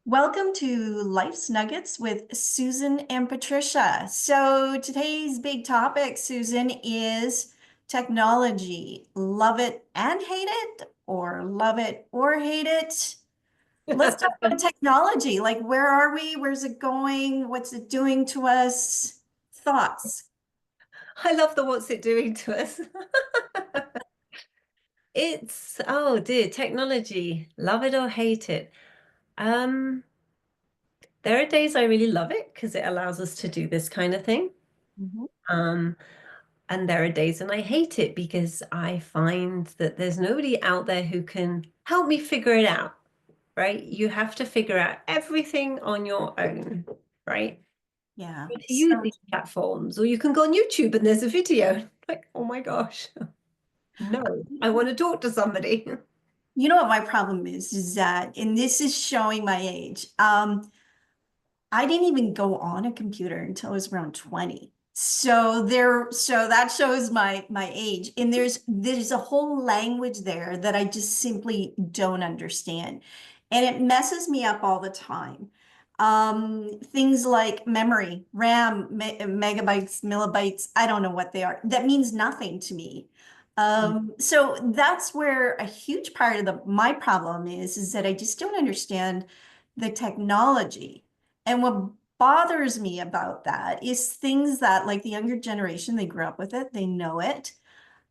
Welcome to Life's Nuggets with Susan and Patricia. So today's big topic, Susan, is technology. Love it and hate it, or love it or hate it. Let's talk about technology. Like, where are we? Where's it going? What's it doing to us? Thoughts? I love the what's it doing to us. Oh dear, technology. Love it or hate it. Um, there are days I really love it because it allows us to do this kind of thing. Mhm. Um, and there are days when I hate it because I find that there's nobody out there who can help me figure it out, right? You have to figure out everything on your own, right? Yeah. To use these platforms, or you can go on YouTube and there's a video. Like, oh my gosh, no, I want to talk to somebody. You know what my problem is that, and this is showing my age. I didn't even go on a computer until I was around 20. So that shows my age. And there's a whole language there that I just simply don't understand. And it messes me up all the time. Things like memory, RAM, megabytes, millibytes, I don't know what they are. That means nothing to me. So that's where a huge part of my problem is that I just don't understand the technology. And what bothers me about that is things that, like the younger generation, they grew up with it, they know it.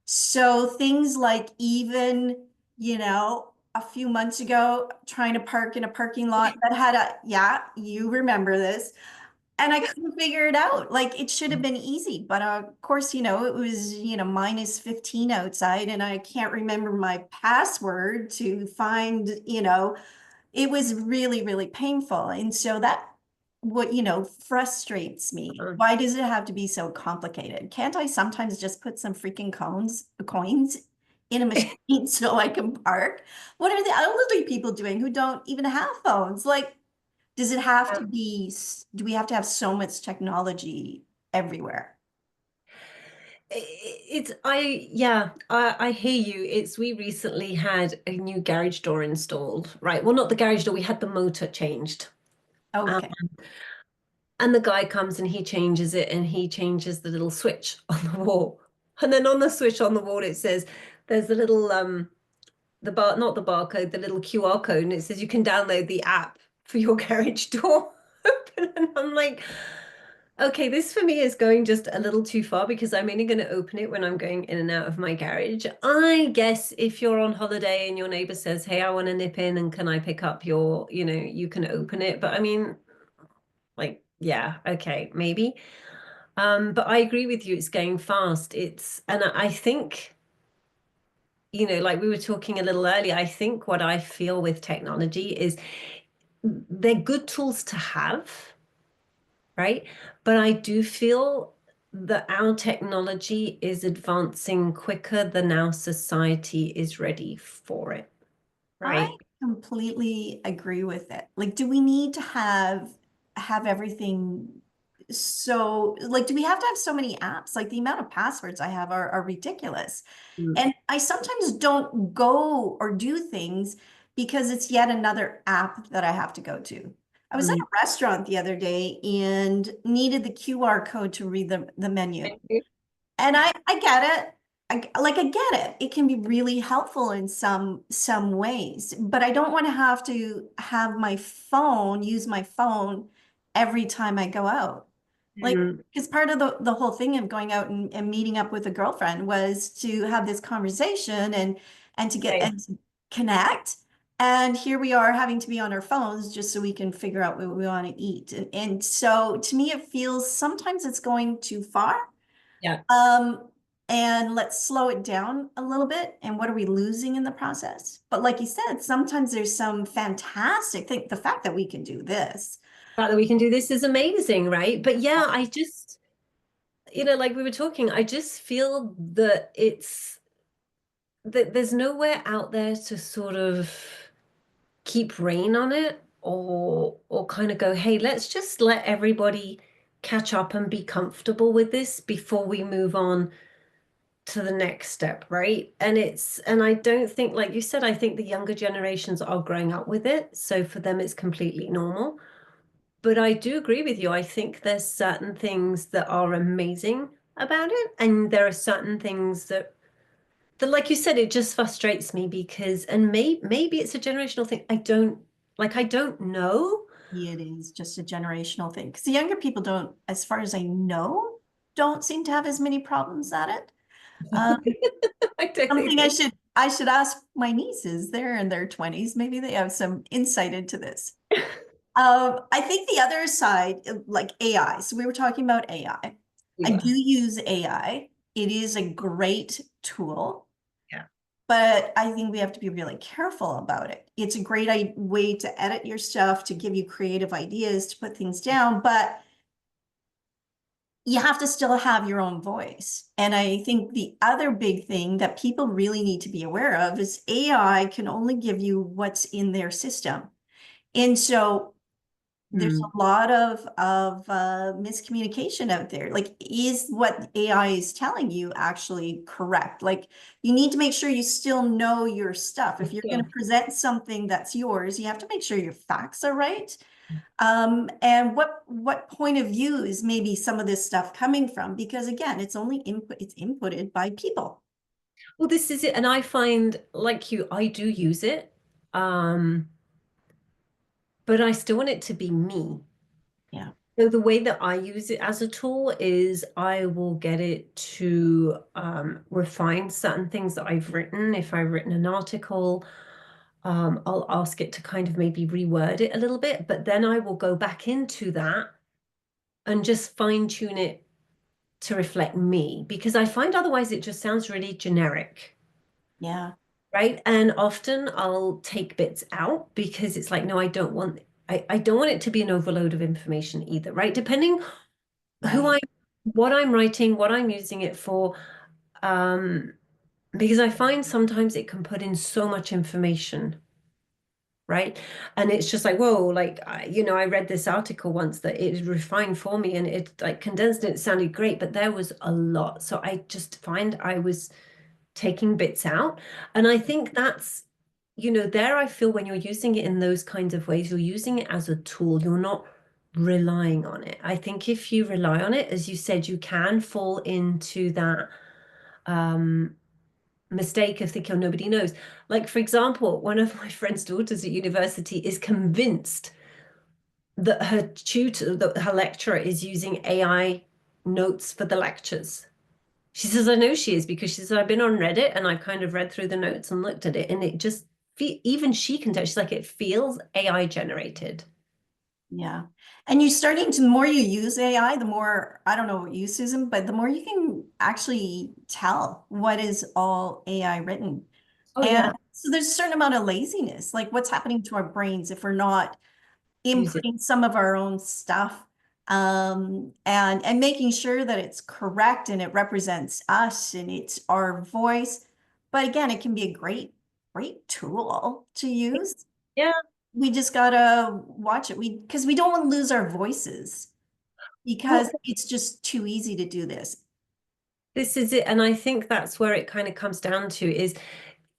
So things like even, a few months ago, trying to park in a parking lot that had yeah, you remember this, and I couldn't figure it out. Like it should have been easy, but of course, it was, minus 15 outside, and I can't remember my password to find, it was really, really painful. And so that what, frustrates me. Why does it have to be so complicated? Can't I sometimes just put some freaking coins in a machine so I can park? What are the elderly people doing who don't even have phones? Like, does it have to be, do we have to have so much technology everywhere? I hear you. We recently had a new garage door installed, right? Well, not the garage door, we had the motor changed. Um, Okay. and the guy comes and he changes it and he changes the little switch on the wall. And then on the switch on the wall, it says there's the little the bar, not the barcode, the little QR code, and it says you can download the app for your garage door open. And I'm like, okay, this for me is going just a little too far because I'm only going to open it when I'm going in and out of my garage. I guess if you're on holiday and your neighbor says, hey, I want to nip in and can I pick up you can open it. But I mean, like, yeah, okay, maybe. But I agree with you, it's going fast. And I think, like we were talking a little earlier, I think what I feel with technology is they're good tools to have, right? But I do feel that our technology is advancing quicker than our society is ready for it, I right? completely agree with it. Like, do we need to have everything so like do we have to have so many apps? Like the amount of passwords I have are ridiculous. Mm. And I sometimes don't go or do things because it's yet another app that I have to go to. I was at Mm. a restaurant the other day and needed the QR code to read the menu. And I get it. I get it. It can be really helpful in some ways, but I don't want to have my phone, use my phone every time I go out. Like, Mm. because part of the whole thing of going out and meeting up with a girlfriend was to have this conversation and to get Okay. and to connect. And here we are having to be on our phones just so we can figure out what we want to eat. And so to me, it feels sometimes it's going too far. Yeah. Um, and let's slow it down a little bit. And what are we losing in the process? But like you said, sometimes there's some fantastic thing. The fact that we can do this. The fact that we can do this is amazing, right? But yeah, I just, like we were talking, I just feel that there's nowhere out there to sort of keep rein on it or kind of go, hey, let's just let everybody catch up and be comfortable with this before we move on to the next step, right? And I don't think, like you said, I think the younger generations are growing up with it. So for them, it's completely normal. But I do agree with you. I think there's certain things that are amazing about it. And there are certain things that like you said, it just frustrates me because, and maybe it's a generational thing. I don't know. It is just a generational thing. Because the younger people don't, as far as I know, don't seem to have as many problems at it. Um, I totally Something agree. I should ask my nieces. They're in their 20s. Maybe they have some insight into this. I think the other side, like AI. So we were talking about AI. We I do were. use AI. It is a great tool, Yeah. but I think we have to be really careful about it. It's a great way to edit your stuff, to give you creative ideas, to put things down, but you have to still have your own voice. And I think the other big thing that people really need to be aware of is AI can only give you what's in their system. And so there's Hmm. a lot of miscommunication out there. Like, is what AI is telling you actually correct? Like, you need to make sure you still know your stuff. If you're going to present something that's yours, you have to make sure your facts are right. And what point of view is maybe some of this stuff coming from? Because again, it's only input, it's inputted by people. Well, this is it. And I find, like you, I do use it. Um, but I still want it to be me. Yeah. So the way that I use it as a tool is I will get it to refine certain things that I've written. If I've written an article, I'll ask it to kind of maybe reword it a little bit, but then I will go back into that and just fine tune it to reflect me because I find otherwise it just sounds really generic. Yeah. Right. And often I'll take bits out because it's like, no, I don't want it to be an overload of information either, right? Depending who Right. what I'm writing, what I'm using it for. Um, because I find sometimes it can put in so much information, right? And it's just like, whoa, like, I read this article once that it refined for me and it like condensed it sounded great, but there was a lot. So I just find I was taking bits out. And I think that's, there I feel when you're using it in those kinds of ways, you're using it as a tool. You're not relying on it. I think if you rely on it, as you said, you can fall into that um, mistake of thinking, oh, nobody knows. Like, for example, one of my friend's daughters at university is convinced that her lecturer is using AI notes for the lectures. She says, I know she is because she says, I've been on Reddit and I've kind of read through the notes and looked at it. And it just, even she can tell, she's like, it feels AI generated. Yeah. And you're starting to, the more you use AI, the more, I don't know what you, Susan, but the more you can actually tell what is all AI written. Oh, And yeah. so there's a certain amount of laziness, like what's happening to our brains if we're not Use it. inputting some of our own stuff, and making sure that it's correct and it represents us and it's our voice. But again, it can be a great tool to use. Yeah, We just gotta watch it. Because we don't want to lose our voices well, because it's just too easy to do this. this is it. And I think that's where it kind of comes down to is,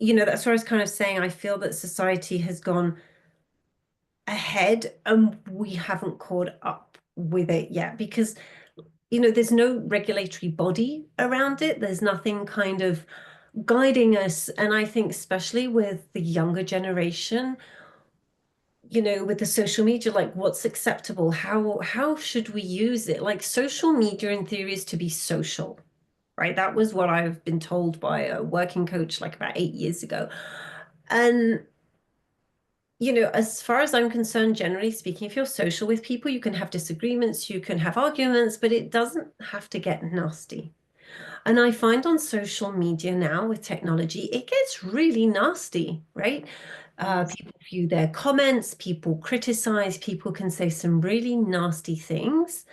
that's where I was kind of saying, I feel that society has gone ahead and we haven't caught up with it yet because, there's no regulatory body around it. There's nothing kind of guiding us. And I think especially with the younger generation, with the social media, like what's acceptable? How should we use it? Like social media in theory is to be social, right? That was what I've been told by a working coach like about 8 years ago. And as far as I'm concerned, generally speaking, if you're social with people, you can have disagreements, you can have arguments, but it doesn't have to get nasty. And I find on social media now with technology, it gets really nasty, right? Yes. People view their comments, people criticize, people can say some really nasty things,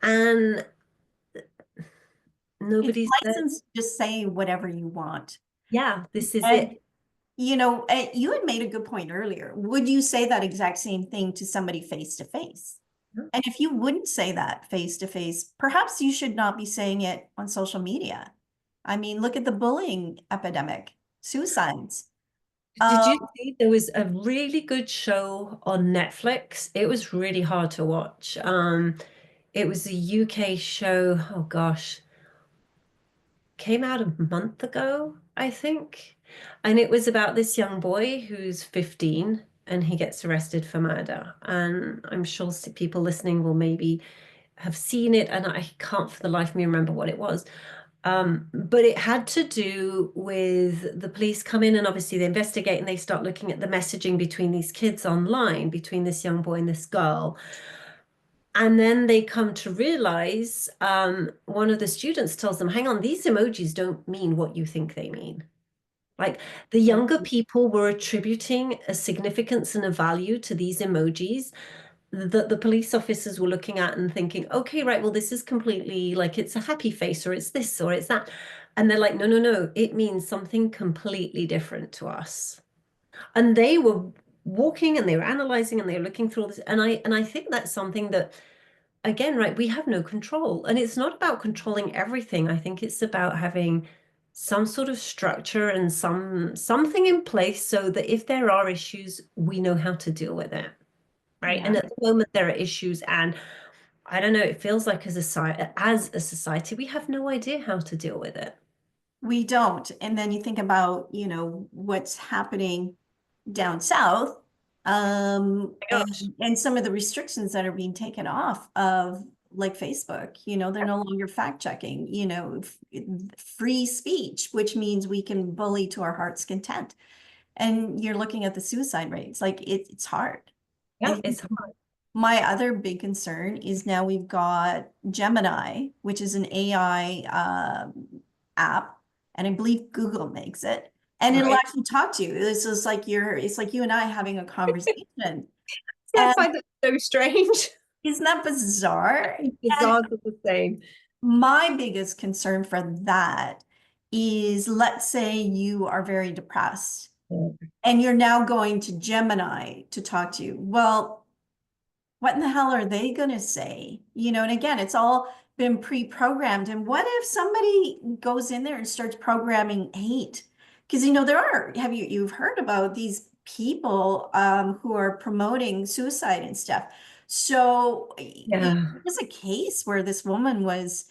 and It's nobody's there. licensed to just say whatever you want. Yeah, this is And, it. you had made a good point earlier. Would you say that exact same thing to somebody face to face? And if you wouldn't say that face to face, perhaps you should not be saying it on social media. I mean, look at the bullying epidemic, suicides. Did Um, you see there was a really good show on Netflix? It was really hard to watch. It was a UK show. Oh gosh, came out a month ago, I think. And it was about this young boy who's 15 and he gets arrested for murder. And I'm sure people listening will maybe have seen it, and I can't for the life of me remember what it was. But it had to do with the police come in and obviously they investigate and they start looking at the messaging between these kids online, between this young boy and this girl. And then they come to realize one of the students tells them, hang on, these emojis don't mean what you think they mean. Like the younger people were attributing a significance and a value to these emojis that the police officers were looking at and thinking, okay, right, well, this is completely like it's a happy face or it's this or it's that. And they're like, no, no, no, it means something completely different to us. And they were walking and they were analyzing and they were looking through all this. And I think that's something that, again, right, we have no control. And it's not about controlling everything. I think it's about having some sort of structure and something in place so that if there are issues, we know how to deal with it. Right. yeah. And at the moment there are issues, and I don't know, it feels like as a society, we have no idea how to deal with it. We don't. And then you think about, what's happening down south, My gosh. and some of the restrictions that are being taken off of like Facebook, they're no longer fact checking, free speech, which means we can bully to our heart's content. And you're looking at the suicide rates, like it's hard. I Yeah, think it's hard. my other big concern is now we've got Gemini, which is an AI app, and I believe Google makes it, and it'll Right. actually talk to you. It's like you and I having a conversation. So I And find it so strange. isn't that bizarre? And Bizarre are the same. my biggest concern for that is, let's say you are very depressed Yeah. and you're now going to Gemini to talk to you. Well, what in the hell are they going to say? And again, it's all been pre-programmed. And what if somebody goes in there and starts programming hate? Because you've heard about these people who are promoting suicide and stuff. So Yeah. there's a case where this woman was,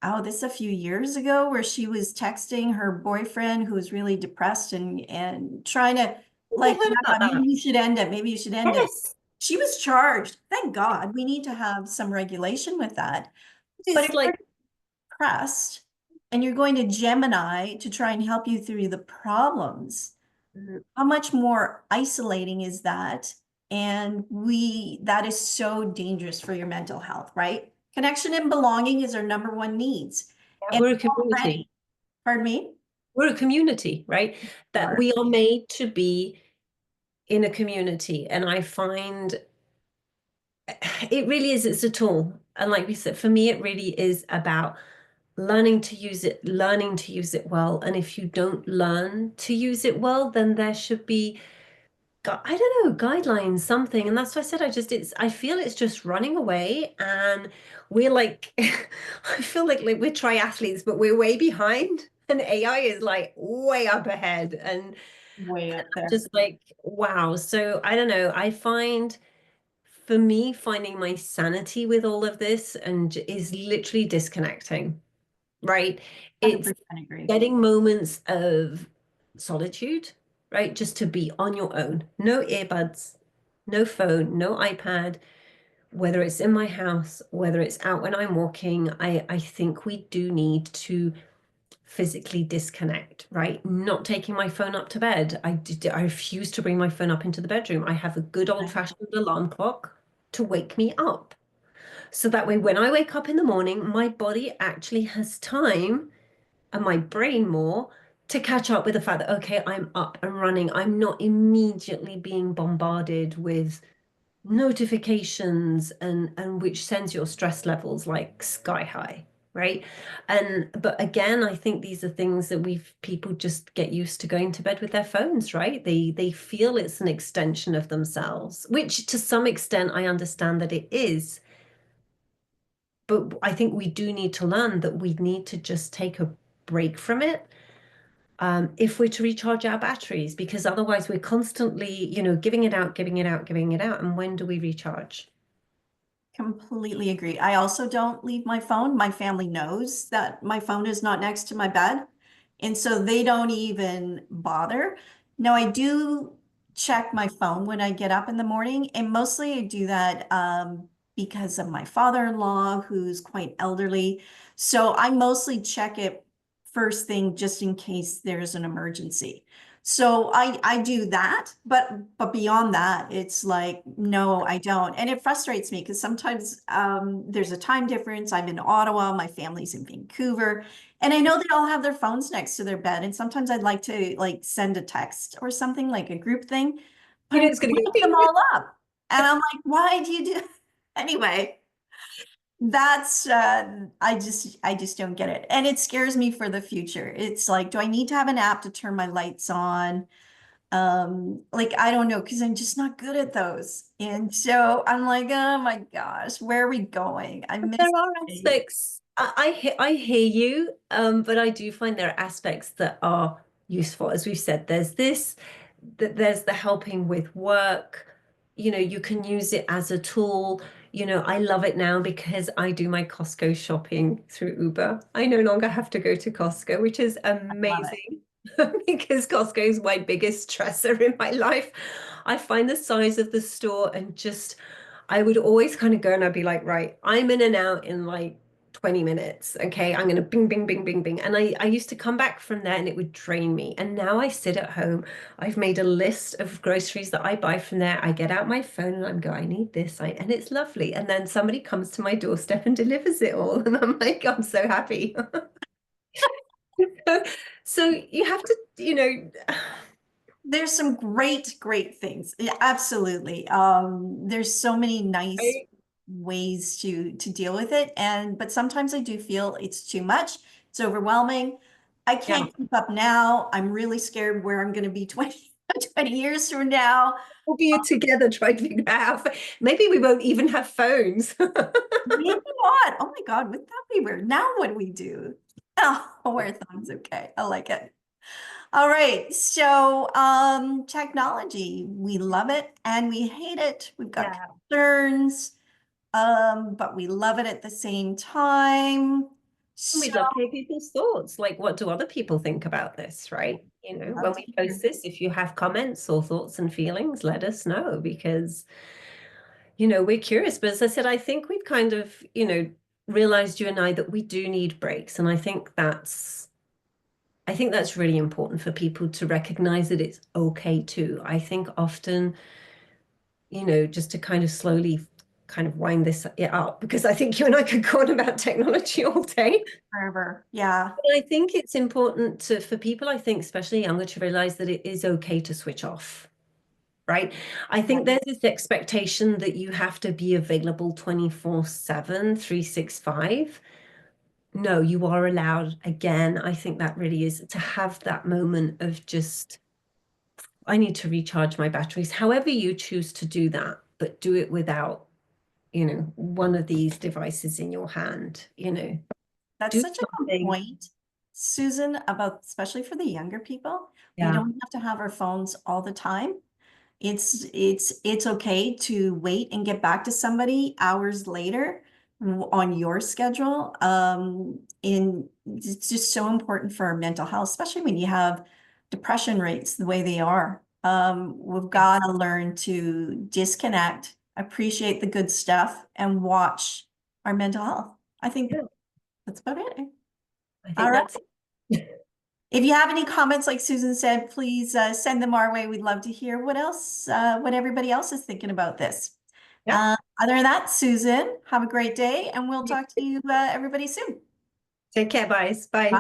oh, this a few years ago, where she was texting her boyfriend who was really depressed and trying to, I like, heard yeah, about maybe that. you should end it. Maybe you should end it. Yes. She was charged. Thank God. We need to have some regulation with that. But It's if you're like, depressed and you're going to Gemini to try and help you through the problems, mm, how much more isolating is that? And that is so dangerous for your mental health, right? Connection and belonging is our number one needs. yeah, And we're a community. already, pardon me? We're a community, right? That Or we are made to be in a community. And I find it really is, it's a tool. And like we said, for me, it really is about learning to use it well. And if you don't learn to use it well, then there should be, I don't know, guidelines, something. And that's why I said I feel it's just running away. And we're like, I feel like we're triathletes, but we're way behind. And AI is like way up ahead. And way up there. just like, wow. So I don't know. I find for me, finding my sanity with all of this and is literally disconnecting, right? It's 100% agree. getting moments of solitude, right? Just to be on your own. No earbuds, no phone, no iPad, whether it's in my house, whether it's out when I'm walking. I think we do need to physically disconnect, right? Not taking my phone up to bed. I refuse to bring my phone up into the bedroom. I have a good old-fashioned alarm clock to wake me up. So that way, when I wake up in the morning, my body actually has time, and my brain more, to catch up with the fact that, okay, I'm up and running. I'm not immediately being bombarded with notifications and which sends your stress levels like sky high, right? And but again, I think these are things that people just get used to going to bed with their phones, right? They feel it's an extension of themselves, which to some extent I understand that it is. but I think we do need to learn that we need to just take a break from it, if we're to recharge our batteries, because otherwise we're constantly, giving it out, giving it out, giving it out. And when do we recharge? Completely agree. I also don't leave my phone. My family knows that my phone is not next to my bed. And so they don't even bother. Now, I do check my phone when I get up in the morning. And mostly I do that because of my father-in-law, who's quite elderly. So I mostly check it first thing just in case there's an emergency. So I do that, but beyond that, it's like, no, I don't. And it frustrates me because sometimes there's a time difference. I'm in Ottawa, my family's in Vancouver, and I know they all have their phones next to their bed. And sometimes I'd like to like send a text or something like a group thing, but I It's going to go wake them bing, bing. all up. And I'm like, why do you do anyway? That's I just don't get it. And it scares me for the future. It's like, do I need to have an app to turn my lights on? Like I don't know, because I'm just not good at those. And so I'm like, oh my gosh, where are we going? I There miss are it. aspects, I hear you, but I do find there are aspects that are useful. As we've said, there's this, that there's the helping with work. You can use it as a tool. I love it now because I do my Costco shopping through Uber. I no longer have to go to Costco, which is Love it. amazing because Costco is my biggest stressor in my life. I find the size of the store and just I would always kind of go and I'd be like, right, I'm in and out in like 20 minutes. Okay, I'm gonna bing, bing, bing, bing, bing. And I used to come back from there and it would drain me. And now I sit at home. I've made a list of groceries that I buy from there. I get out my phone and I'm go, I need this. And it's lovely. And then somebody comes to my doorstep and delivers it all. And I'm like, I'm so happy. So you have to, There's some great things. Yeah, absolutely. There's so many nice I- ways to deal with it. And but sometimes I do feel it's too much. It's overwhelming. I yeah. can't keep up now. I'm really scared where I'm going to be 20 years from now. We'll be together trying to figure out. Maybe we won't even have phones. Maybe not. Oh my God, wouldn't that be weird? Now what do we do? Oh, wear thumbs. Okay. I like it. All right. So, technology, we love it and we hate it. We've got Yeah. concerns, but we love it at the same time. So, We'd love to hear people's thoughts. Like, what do other people think about this, right? love When to we hear. post this, if you have comments or thoughts and feelings, let us know because, we're curious. But as I said, I think we've kind of, realized you and I that we do need breaks. And I think that's really important for people to recognize that it's okay too. I think often, just to kind of slowly kind of wind this up, because I think you and I could go on about technology all day. Forever. Yeah. I think it's important for people, I think, especially younger, to realize that it is okay to switch off, right? I Yeah. think there's this expectation that you have to be available 24/7, 365. No, you are allowed. Again, I think that really is to have that moment of just, I need to recharge my batteries, however you choose to do that, but do it without, one of these devices in your hand, That's do such a good something. point, Susan, about especially for the younger people. We Yeah. don't have to have our phones all the time. It's okay to wait and get back to somebody hours later on your schedule. And it's just so important for our mental health, especially when you have depression rates the way they are. We've got to learn to disconnect, appreciate the good stuff, and watch our mental health. I think Yeah, that's about it. I All think right. that's If you have any comments, like Susan said, please send them our way. We'd love to hear what everybody else is thinking about this. yeah. Other than that, Susan, have a great day, and we'll talk to you, everybody soon. Take care, guys. Bye.